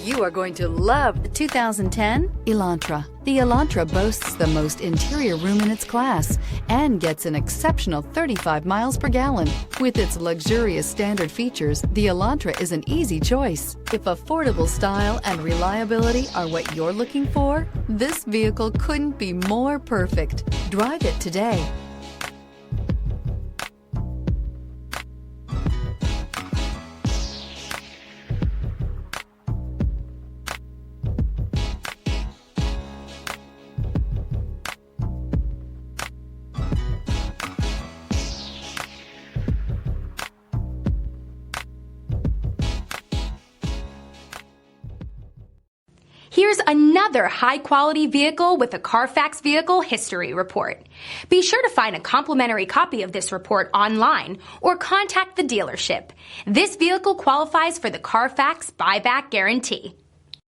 You are going to love the 2010 Elantra. The Elantra boasts the most interior room in its class and gets an exceptional 35 miles per gallon. With its luxurious standard features, the Elantra is an easy choice. If affordable style and reliability are what you're looking for, this vehicle couldn't be more perfect. Drive it today. Here's another high-quality vehicle with a Carfax Vehicle History Report. Be sure to find a complimentary copy of this report online or contact the dealership. This vehicle qualifies for the Carfax Buyback Guarantee.